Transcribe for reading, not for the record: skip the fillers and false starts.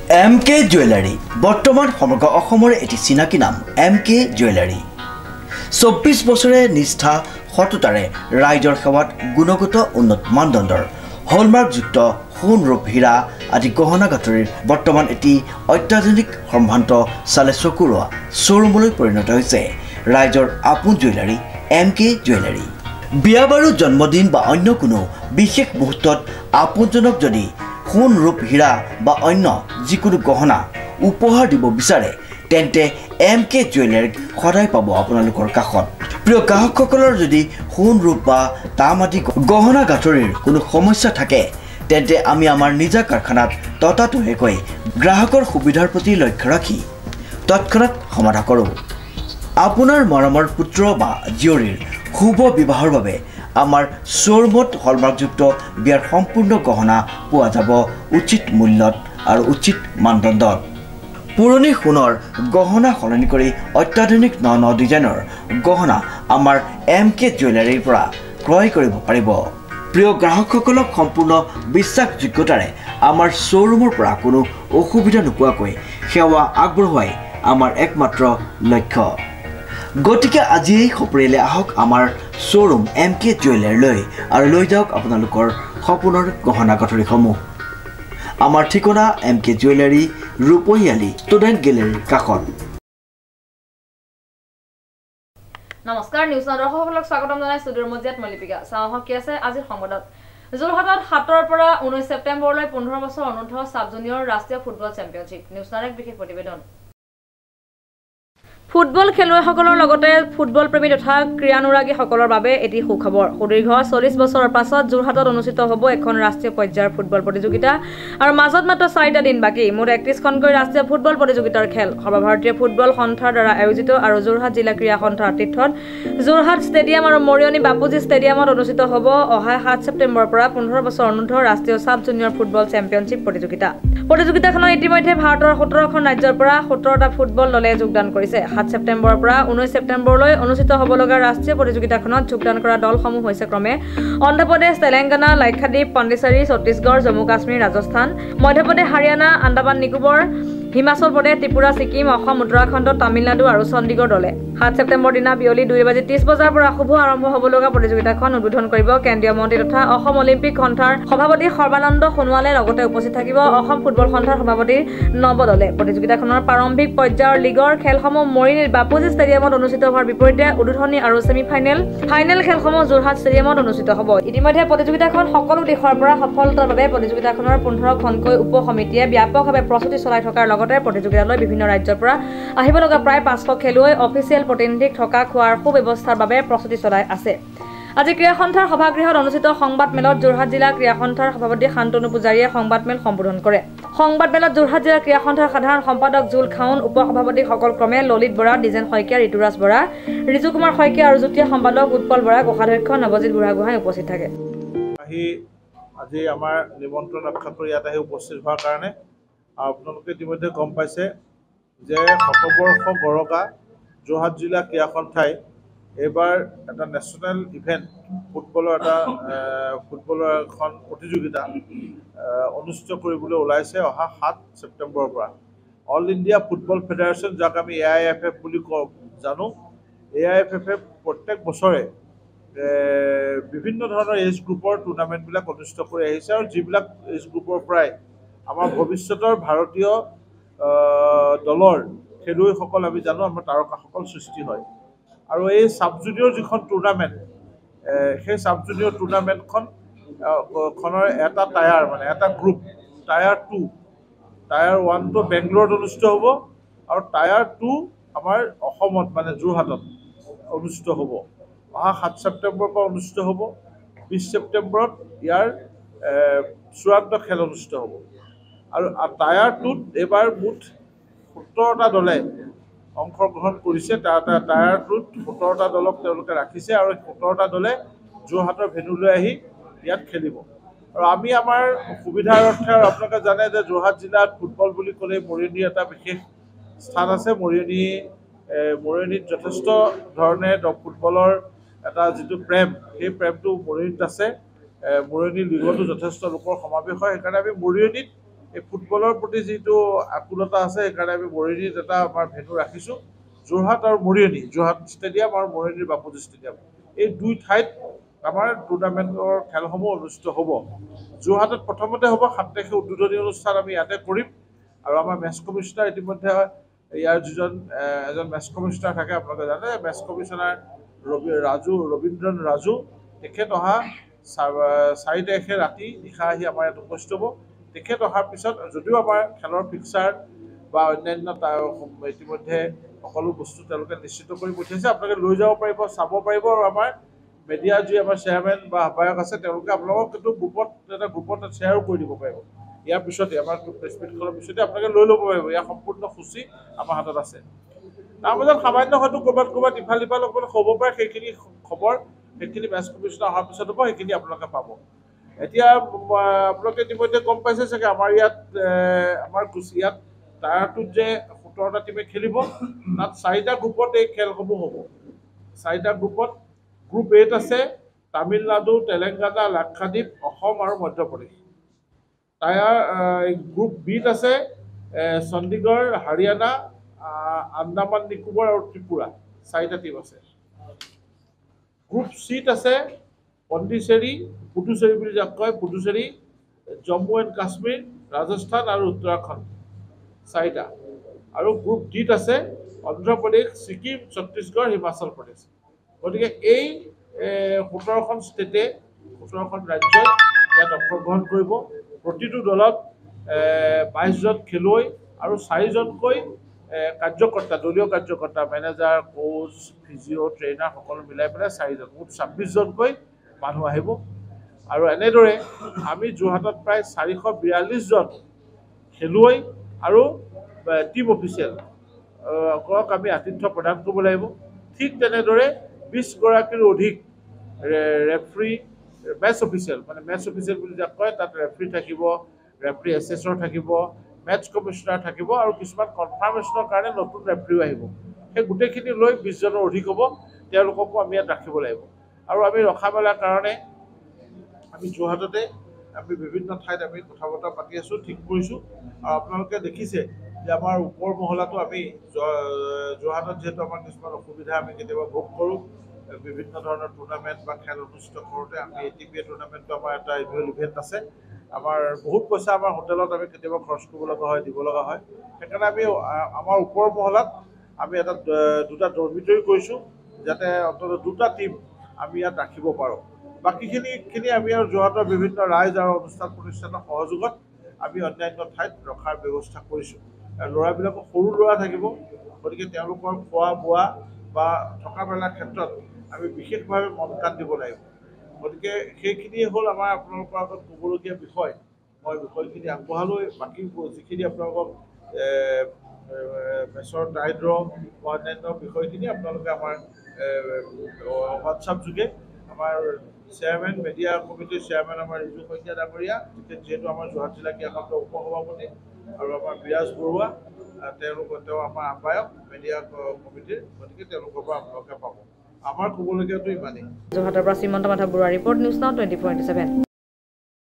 MK jewellery বৰ্তমান সমগ্ৰ অসমৰ এটি চিনাকি নাম MK জুৱেলাৰী 24 বছৰে নিষ্ঠা সততাৰে ৰাইজৰ সেৱাত গুণগত উন্নত মানদণ্ডৰ হলমাৰ্কযুক্ত সোণ ৰূপ হীৰা আদি গহনা গাঁথৰিৰ বৰ্তমান এটি অত্যাধুনিক সম্ভ্ৰান্ত চালে চকুৰোৱা শ্বৰুমলৈ পৰিণত হৈছে ৰাইজৰ আপোন জুৱেলাৰী MK জুৱেলাৰী বিয়া বাৰু জন্মদিন বা অন্য কোনো বিশেষ মুহূৰ্তত আপোনজনক যদি সোণ ৰূপ হীৰা বা অন্য যিকোনো গহনা উপহাৰ দিব বিচাৰে তেন্তে MK জুৱেলাৰীক সদায় পাব আপোনালোকৰ কাষত প্ৰিয় গ্ৰাহকসকলৰ যদি সোণ ৰূপ বা তাম আদি গহনা গাঁথৰিৰ কোনো সমস্যা থাকে তেন্তে আমি আমাৰ নিজা কাৰখানাত ততাতৈয়াকৈ গ্ৰাহকৰ সুবিধাৰ প্ৰতি লক্ষ্য ৰাখি তৎক্ষণাত সমাধা কৰোঁ আপোনাৰ মৰমৰ পুত্ৰ বা জীয়ৰীৰ শুভ বিবাহৰ বাবে আমাৰ শ্বৰুমত হলমাৰ্কযুক্ত বিয়াৰ সম্পূৰ্ণ গহনা পোৱা যাব উচিত মূল্যত আৰু উচিত মানদণ্ডত পুৰণি সোণৰ গহনা সলনি কৰি অত্যাধুনিক ন ডিজাইনৰ গহনা আমাৰ MK জুৱেলাৰীৰ পৰা ক্ৰয় কৰিব পাৰিব প্ৰিয় গ্ৰাহকসকলক সম্পূৰ্ণ বিশ্বাসযোগ্যতাৰে আমাৰ শ্বৰুমৰ পৰা কোনো অসুবিধা নোপোৱাকৈ সেৱা আগবঢ়োৱাই আমাৰ একমাত্ৰ লক্ষ্য গতিকে আজি সপৰিয়ালে আহক আমাৰ শ্বৰুম MK জুৱেলাৰীলৈ আৰু লৈ যাওক আপোনালোকৰ সপোনৰ গহনা গাঁথৰিসমূহ আমাৰ ঠিকনা MK জুৱেলাৰী ৰূপহিয়ালী ষ্টুডেণ্ট গেলেৰীৰ কাষত নমস্কাৰ নিউজ দৰ্শকসকলক স্বাগতম জনাই ষ্টুডিঅ'ৰ মজিয়াত মলিপিকা চাওক কি আছে আজিৰ সংবাদত যোৰহাটত 7 পৰা 19 ছেপ্টেম্বৰলৈ 15 বছৰ অনূৰ্ধ্ব সাব জুনিয়ৰ ৰাষ্ট্ৰীয় ফুটবল চেম্পিয়নশ্বিপ নিউজ নাৰেক বিশেষ প্ৰতিবেদন ফুটবল খেলুৱৈসকলৰ লগতে ফুটবল প্ৰেমী তথা ক্ৰীড়ানুৰাগীসকলৰ বাবে এটি সুখবৰ সুদীৰ্ঘ 40 বছৰৰ পাছত যোৰহাটত অনুষ্ঠিত হ'ব এখন ৰাষ্ট্ৰীয় পৰ্যায়ৰ ফুটবল প্ৰতিযোগিতা আৰু মাজত মাত্ৰ 4টা দিন বাকী মুঠ 31খনকৈ ৰাষ্ট্ৰীয় ফুটবল প্ৰতিযোগিতাৰ খেল সৰ্বভাৰতীয় ফুটবল সন্থাৰ দ্বাৰা আয়োজিত আৰু যোৰহাট জিলা ক্ৰীড়া সন্থাৰ আতিথ্যত যোৰহাট ষ্টেডিয়াম আৰু মৰিয়নি বাপুজি ষ্টেডিয়ামত অনুষ্ঠিত হ'ব অহা 7 ছেপ্টেম্বৰৰ পৰা 15 বছৰ অনূৰ্ধ্ব ৰাষ্ট্ৰীয় সাব জুনিয়ৰ ফুটবল চেম্পিয়নশ্বিপ প্ৰতিযোগিতাখনত ইতিমধ্যে ভাৰতৰ 17খন ৰাজ্যৰ পৰা 17টা ফুটবল দলে যোগদান কৰিছে 7 ছেপ্টেম্বৰৰ পৰা 19 ছেপ্টেম্বৰলৈ অনুষ্ঠিত হ'ব লগা ৰাষ্ট্ৰীয় প্ৰতিযোগিতাখনত যোগদান কৰা দলসমূহ হৈছে ক্ৰমে অন্ধ্ৰপ্ৰদেশ তেলেংগানা লাক্ষাদ্বীপ পণ্ডিচেৰী ছত্তীশগড় জম্মু কাশ্মীৰ ৰাজস্থান মধ্যপ্ৰদেশ হাৰিয়ানা আন্দামান নিকোবৰ হিমাচল প্ৰদেশ ত্ৰিপুৰা ছিকিম অসম উত্তৰাখণ্ড তামিলনাডু আৰু চণ্ডীগড় দলে 7 ছেপ্টেম্বৰ দিনা বিয়লি 2:30 বজাৰ পৰা শুভ আৰম্ভ হ'ব লগা প্ৰতিযোগিতাখন উদ্বোধন কৰিব কেন্দ্ৰীয় মন্ত্ৰী তথা অসম অলিম্পিক সন্থাৰ সভাপতি সৰ্বানন্দ সোণোৱালে লগতে উপস্থিত থাকিব অসম ফুটবল সন্থাৰ সভাপতি নৱ দলে প্ৰতিযোগিতাখনৰ প্ৰাৰম্ভিক পৰ্যায়ৰ লীগৰ খেলসমূহ মৰিয়নিৰ বাপুজি ষ্টেডিয়ামত অনুষ্ঠিত হোৱাৰ বিপৰীতে উদ্বোধনী আৰু ফাইনেল খেলসমূহ যোৰহাট ষ্টেডিয়ামত অনুষ্ঠিত হ'ব ইতিমধ্যে প্ৰতিযোগিতাখন সকলো দিশৰ পৰা সফলতাৰ বাবে প্ৰতিযোগিতাখনৰ 15খনকৈ উপ সমিতিয়ে ব্যাপকভাৱে প্ৰস্তুতি চলাই থকাৰ লগতে প্ৰতিযোগিতালৈ বিভিন্ন ৰাজ্যৰ পৰা আহিব লগা প্ৰায় 500 খেলুৱৈ অফিচিয়েল প্ৰতিনিধিক থকা খোৱাৰ সুব্যৱস্থাৰ বাবে প্ৰস্তুতি চলাই আছে আজি ক্ৰীড়া সন্থাৰ সভাগৃহত অনুষ্ঠিত সংবাদ মেলত যোৰহাট জিলা ক্ৰীড়া সন্থাৰ সভাপতি শান্তনু পূজাৰীয়ে সংবাদ মেল সম্বোধন কৰে সংবাদ মেলত যোৰহাট জিলা ক্ৰীড়া সন্থাৰ সাধাৰণ সম্পাদক জুল খাউন উপ সভাপতিসকল ক্ৰমে ললিত বৰা ডিজেন শইকীয়া ঋতুৰাজ বৰা ৰিজু কুমাৰ শইকীয়া আৰু যুটীয়া সম্পাদক উৎপল বৰা কোষাধ্যক্ষ নৱজিৎ বুঢ়াগোহাঁই উপস্থিত থাকে আজি আমাৰ নিমন্ত্ৰণ ৰক্ষা কৰি ইয়াত আহি উপস্থিত হোৱাৰ কাৰণে আপোনালোকে ইতিমধ্যে গম পাইছে যে শতবৰ্ষ গৰকা যোৰহাট জিলা ক্ৰীড়া সন্থাই এইবাৰ এটা নেশ্যনেল ইভেণ্ট ফুটবলৰ এখন প্ৰতিযোগিতা অনুষ্ঠিত কৰিবলৈ ওলাইছে অহা 7 ছেপ্টেম্বৰৰ পৰা অল ইণ্ডিয়া ফুটবল ফেডাৰেশ্যন যাক আমি AIFF বুলি জানো AIFF প্ৰত্যেক বছৰে বিভিন্ন ধৰণৰ এজ গ্ৰুপৰ টুৰ্ণামেণ্টবিলাক অনুষ্ঠিত কৰি আহিছে আৰু যিবিলাক এজ গ্ৰুপৰ পৰাই আমাৰ ভৱিষ্যতৰ ভাৰতীয় দলৰ খেলুৱৈসকল আমি জানো আমাৰ তাৰকাসকল সৃষ্টি হয় আৰু এই সাব জুনিয়ৰ যিখন টুৰ্ণামেণ্ট সেই সাব জুনিয়ৰ টুৰ্ণামেণ্টখনৰ এটা টায়াৰ মানে এটা গ্ৰুপ টায়াৰ 2 টায়াৰ 1 তো বেংগলোৰত অনুষ্ঠিত হ'ব আৰু টায়াৰ 2 আমাৰ অসমত মানে যোৰহাটত অনুষ্ঠিত হ'ব অহা 7 ছেপ্টেম্বৰৰ পৰা অনুষ্ঠিত হ'ব 20 ছেপ্টেম্বৰত ইয়াৰ চূড়ান্ত খেল অনুষ্ঠিত হ'ব আৰু টায়াৰ 2ত এইবাৰ মুঠ 17টা দলে অংশগ্ৰহণ কৰিছে টায়াৰ 2ত 17টা দলক তেওঁলোকে ৰাখিছে আৰু 17টা দলে যোৰহাটৰ ভেন্যুলৈ আহি ইয়াত খেলিব আৰু আমি আমাৰ সুবিধাৰ অৰ্থে আৰু আপোনালোকে জানে যে যোৰহাট জিলাত ফুটবল বুলি ক'লে মৰিয়নিৰ এটা বিশেষ স্থান আছে মৰিয়নিত যথেষ্ট ধৰণে ফুটবলৰ এটা যিটো প্ৰেম সেই প্ৰেমটো মৰিয়নিত আছে মৰিয়নি লিগতো যথেষ্ট লোকৰ সমাৱেশ হয় সেইকাৰণে আমি মৰিয়নিত এই ফুটবলৰ প্ৰতি যিটো আকুলতা আছে সেইকাৰণে আমি মৰিয়নিত এটা আমাৰ ভেন্যু ৰাখিছোঁ। যোৰহাট আৰু মৰিয়নি, যোৰহাট ষ্টেডিয়াম আৰু মৰিয়নিৰ বাপুজি ষ্টেডিয়াম, এই দুই ঠাইত আমাৰ টুৰ্ণামেণ্টৰ খেলসমূহ অনুষ্ঠিত হ'ব। যোৰহাটত প্ৰথমতে হ'ব 7 তাৰিখে উদ্বোধনী অনুষ্ঠান আমি ইয়াতে কৰিম। আৰু আমাৰ মেচ কমিশ্যনাৰ ইতিমধ্যে ইয়াৰ যিজন এজন মেচ কমিশ্যনাৰ থাকে আপোনালোকে জানে, মেচ কমিশ্যনাৰ ৰবীন্দ্ৰন ৰাজু, তেখেত অহা 4 তাৰিখে ৰাতি নিশা আহি আমাৰ ইয়াত উপস্থিত হ'ব। তেখেত অহাৰ পিছত যদিও আমাৰ খেলৰ ফিক্সাৰ বা অন্যান্য ইতিমধ্যে সকলো বস্তু তেওঁলোকে নিশ্চিত কৰি পঠিয়াইছে, আপোনালোকে লৈ যাব পাৰিব, চাব পাৰিব। আৰু আমাৰ মিডিয়া যি আমাৰ চেয়াৰমেন বা আহ্বায়ক আছে তেওঁলোকে আপোনালোকক কিন্তু গ্ৰুপত শ্বেয়াৰো কৰি দিব পাৰিব। ইয়াৰ পিছতে আমাৰ প্ৰেছ মিটখনৰ পিছতে আপোনালোকে লৈ ল'ব পাৰিব। ইয়াৰ সম্পূৰ্ণ সূচী আমাৰ হাতত আছে। তাৰ মাজত সামান্য হয়তো ক'ৰবাত ইফাল সিফাল হ'ব পাৰে, সেইখিনি খবৰ সেইখিনি মেচ কমিশ্যনাৰ অহাৰ পিছত হ'ব, সেইখিনি আপোনালোকে পাব। এতিয়া আপোনালোকে ইতিমধ্যে গম পাইছে চাগে আমাৰ ইয়াত ইয়াত টায়াৰটোত যে 17টা টিমে খেলিব, তাত 4টা গ্ৰুপত এই খেলসমূহ হ'ব। 4টা গ্ৰুপত গ্ৰুপ এত আছে তামিলনাডু, তেলেংগানা, লাক্ষাদ্বীপ, অসম আৰু মধ্যপ্ৰদেশ। গ্ৰুপ বিত আছে চণ্ডীগড়, হাৰিয়ানা, আন্দামান নিকোবৰ আৰু ত্ৰিপুৰা, 4টা টিম আছে। গ্ৰুপ চিত আছে পণ্ডিচেৰী, পুডুচেৰী বুলি যাক কয়, পুডুচেৰী, জম্মু এণ্ড কাশ্মীৰ, ৰাজস্থান আৰু উত্তৰাখণ্ড, 4টা। আৰু গ্ৰুপ ডিত আছে অন্ধ্ৰপ্ৰদেশ, ছিকিম, ছত্তীশগড়, হিমাচল প্ৰদেশ। গতিকে এই 17খন ষ্টেটে 17খন ৰাজ্যই ইয়াত অংশগ্ৰহণ কৰিব। প্ৰতিটো দলত 22জন খেলুৱৈ আৰু 4জনকৈ কাৰ্যকৰ্তা, দলীয় কাৰ্যকৰ্তা, মেনেজাৰ, কোচ, ফিজিঅ', ট্ৰেইনাৰ সকলো মিলাই পেলাই 4জন, মুঠ 26জনকৈ মানুহ আহিব। আৰু এনেদৰে আমি যোৰহাটত প্ৰায় 442জন খেলুৱৈ আৰু টিম অফিচিয়েল আমি আতিথ্য প্ৰদান কৰিব লাগিব। ঠিক তেনেদৰে 20গৰাকীৰো অধিক ৰেফ্ৰী, মেচ অফিচিয়েল বুলি যাক কয়, তাত ৰেফ্ৰী থাকিব, ৰেফ্ৰী এছেছৰ থাকিব, মেচ কমিশ্যনাৰ থাকিব আৰু কিছুমান কনফাৰ্মেশ্যনৰ কাৰণে নতুন ৰেফ্ৰীও আহিব। সেই গোটেইখিনি লৈ 20জনৰ অধিক হ'ব, তেওঁলোককো আমি ইয়াত ৰাখিব লাগিব। আৰু আমি ৰখা মেলাৰ কাৰণে আমি যোৰহাটতে বিভিন্ন ঠাইত আমি কথা বতৰা পাতি আছোঁ, ঠিক কৰিছোঁ। আৰু আপোনালোকে দেখিছে যে আমাৰ ওপৰ মহলাটো আমি যোৰহাটত যিহেতু আমাৰ কিছুমান অসুবিধা আমি কেতিয়াবা ভোগ কৰোঁ, বিভিন্ন ধৰণৰ টুৰ্ণামেণ্ট বা খেল অনুষ্ঠিত কৰোঁতে আমি ATPA টুৰ্ণামেণ্টটো আমাৰ এটা এনুৱেল ইভেণ্ট আছে। আমাৰ বহুত পইচা আমাৰ হোটেলত আমি কেতিয়াবা খৰচ কৰিব লগা হয়, দিব লগা হয়। সেইকাৰণে আমি আমাৰ ওপৰ মহলাত আমি দুটা ডৰমিটৰি কৰিছোঁ, যাতে অন্ততঃ 2টা টিম আমি ইয়াত ৰাখিব পাৰোঁ। বাকীখিনি আমি আৰু যোৰহাটৰ বিভিন্ন ৰাইজ আৰু অনুষ্ঠান প্ৰতিষ্ঠানৰ সহযোগত আমি অন্যান্য ঠাইত ৰখাৰ ব্যৱস্থা কৰিছোঁ। আৰু ল'ৰাবিলাকৰ সৰু ল'ৰা থাকিব, গতিকে তেওঁলোকৰ খোৱা বোৱা বা থকা মেলাৰ ক্ষেত্ৰত আমি বিশেষভাৱে মন কাণ দিব লাগিব। গতিকে সেইখিনিয়ে হ'ল আমাৰ আপোনালোকৰ আগত ক'বলগীয়া বিষয়। মই বিষয়খিনি আগবঢ়ালৈ বাকী যিখিনি আপোনালোকক মেচৰ টাই ড্ৰ বা অন্যান্য বিষয়খিনি আপোনালোকে আমাৰ হোৱাটছআপ যোগে আমাৰ চেয়াৰমেন, মিডিয়া কমিটিৰ চেয়াৰমেন আমাৰ ৰিজু শইকীয়া ডাঙৰীয়া, যিহেতু আমাৰ যোৰহাট জিলা ক্ৰীড়া উপ সভাপতি, আৰু আমাৰ বিৰাজ বৰুৱা, তেওঁ আমাৰ আহ্বায়ক মিডিয়া কমিটিৰ, গতিকে তেওঁলোকৰ পৰা আপোনালোকে পাব। আমাৰ ক'বলগীয়াটো ইমানেই। যোৰহাটৰ পৰা Srimanta Madhab Baruah, report news now 24/7।